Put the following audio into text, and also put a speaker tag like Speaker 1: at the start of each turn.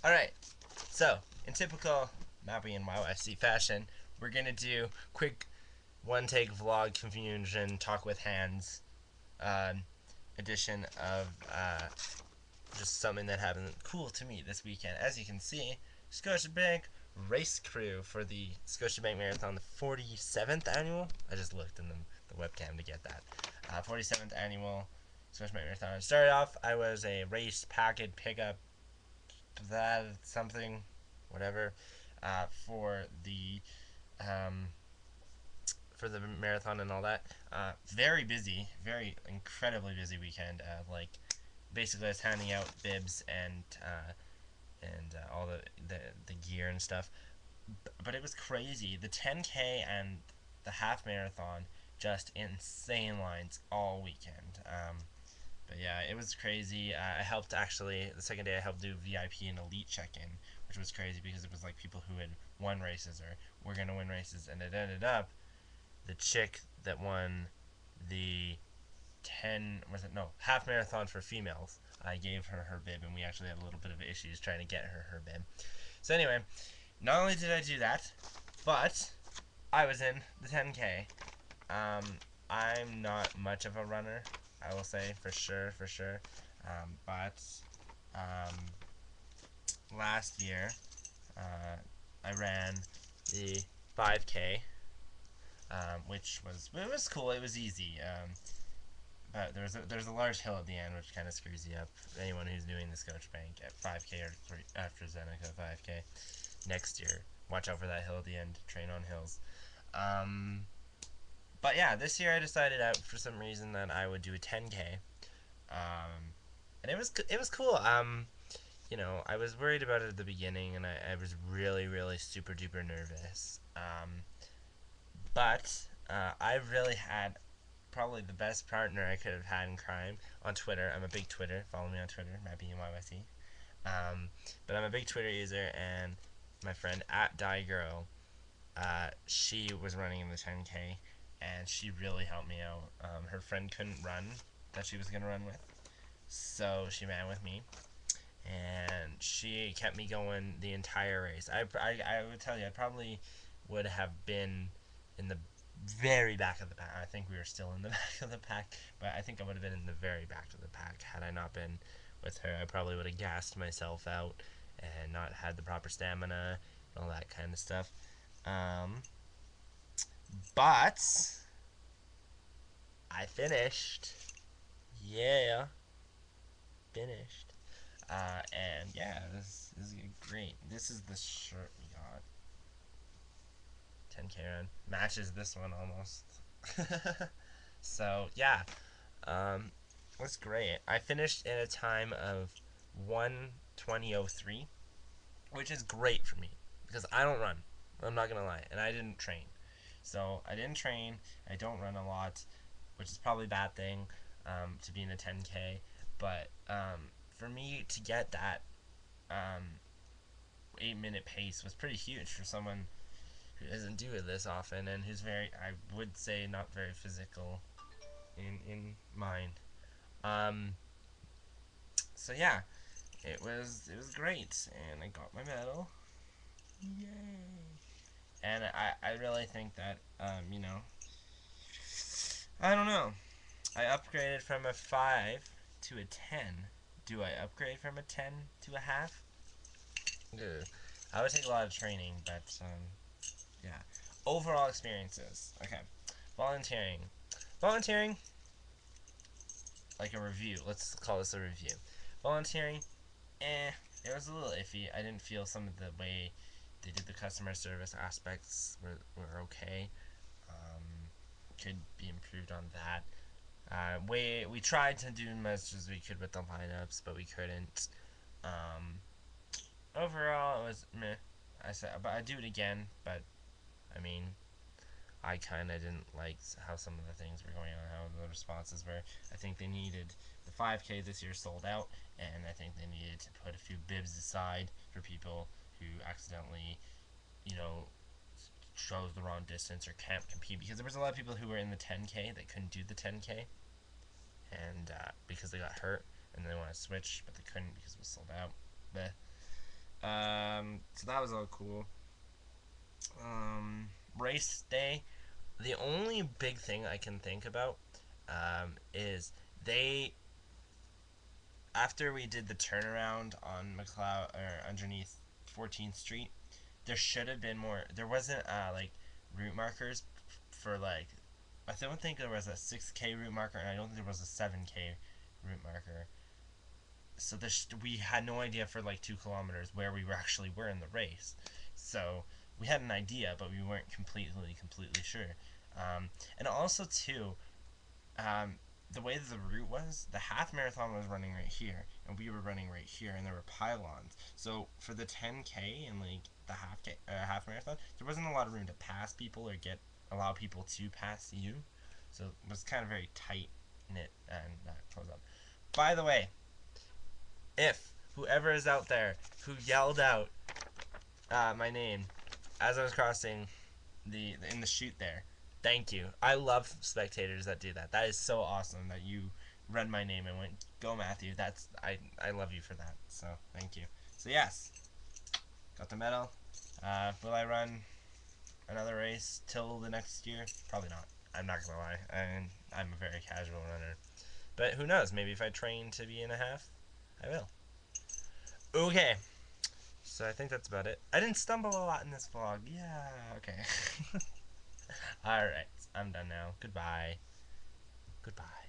Speaker 1: Alright, so in typical MattBInYYC fashion, we're gonna do quick one-take vlog confusion talk with hands edition of just something that happened cool to me this weekend. As you can see, Scotiabank race crew for the Scotiabank Marathon, the 47th annual. I just looked in the webcam to get that. 47th annual Scotiabank Marathon. I started off, I was a race packet pickup that something, whatever, for um, the marathon and all that. Very busy, very incredibly busy weekend. Like basically, I was handing out bibs and all the gear and stuff. But it was crazy. The 10K and the half marathon, just insane lines all weekend. But yeah, it was crazy. I helped actually, the second day I helped do VIP and elite check-in, which was crazy because it was like people who had won races or were going to win races, and it ended up the chick that won the 10, was it, no, half marathon for females. I gave her bib, and we actually had a little bit of issues trying to get her bib. So anyway, not only did I do that, but I was in the 10K. I'm not much of a runner, I will say, for sure. But last year, I ran the 5K, which was cool. It was easy. But there's a large hill at the end, which kind of screws you up. Anyone who's doing the Scotiabank at 5K or AstraZeneca 5K next year, watch out for that hill at the end. Train on hills. But yeah, this year I decided out for some reason that I would do a 10K, and it was cool. I was worried about it at the beginning, and I was really super duper nervous. But I really had probably the best partner I could have had in crime on Twitter. I'm a big Twitter. Follow me on Twitter, MattBInYYC. But I'm a big Twitter user, and my friend at @DieGirl, she was running in the 10K, and she really helped me out. Her friend couldn't run that she was gonna run with, so she ran with me, and she kept me going the entire race. I would tell you, I probably would have been in the very back of the pack. I think we were still in the back of the pack, but I think I would have been in the very back of the pack had I not been with her. I probably would have gassed myself out and not had the proper stamina and all that kind of stuff. But I finished. Yeah, finished. And yeah, this is great. This is the shirt we got. 10K run matches this one almost. So yeah, that's great. I finished in a time of 1:20:03, which is great for me because I don't run. I'm not gonna lie, and I didn't train. So I didn't train. I don't run a lot, which is probably a bad thing to be in a 10K. But for me to get that 8-minute pace was pretty huge for someone who doesn't do it this often and who's very, I would say, not very physical in mind. Um, so yeah, it was great, and I got my medal. Yay! And I really think that I don't know. I upgraded from a 5 to a 10. Do I upgrade from a 10 to a half? Ugh. I would take a lot of training, but yeah. Overall experiences. Okay. Volunteering. Volunteering, like a review. Let's call this a review. Volunteering, it was a little iffy. I didn't feel some of the way they did the customer service aspects were okay. Could be improved on that. We tried to do as much as we could with the lineups, but we couldn't. Overall, it was meh. I said, but I'd do it again. But I mean, I kind of didn't like how some of the things were going on, how the responses were. I think they needed the 5K this year sold out, and I think they needed to put a few bibs aside for people who accidentally, you know, chose the wrong distance or can't compete, because there was a lot of people who were in the 10K that couldn't do the 10K, and because they got hurt and they want to switch, but they couldn't because it was sold out. But So that was all cool. Race day. The only big thing I can think about is they after we did the turnaround on McLeod or underneath 14th Street, there should have been more. There wasn't like route markers for like. I don't think there was a 6K route marker, and I don't think there was a 7K route marker. So we had no idea for like 2 kilometers where we actually were in the race. So we had an idea, but we weren't completely sure. And also too, um, the way that the route was, the half marathon was running right here, and we were running right here, and there were pylons. So for the 10K and like the half marathon, there wasn't a lot of room to pass people or allow people to pass you. So it was kind of very tight knit and close up. By the way, if whoever is out there who yelled out my name as I was crossing in the chute there, thank you. I love spectators that do that. That is so awesome that you read my name and went, "Go Matthew." I love you for that. So thank you. So yes, got the medal. Will I run another race till the next year? Probably not. I'm not gonna lie. I'm a very casual runner. But who knows? Maybe if I train to be in a half, I will. Okay. So I think that's about it. I didn't stumble a lot in this vlog. Yeah, okay. Alright, I'm done now. Goodbye. Goodbye.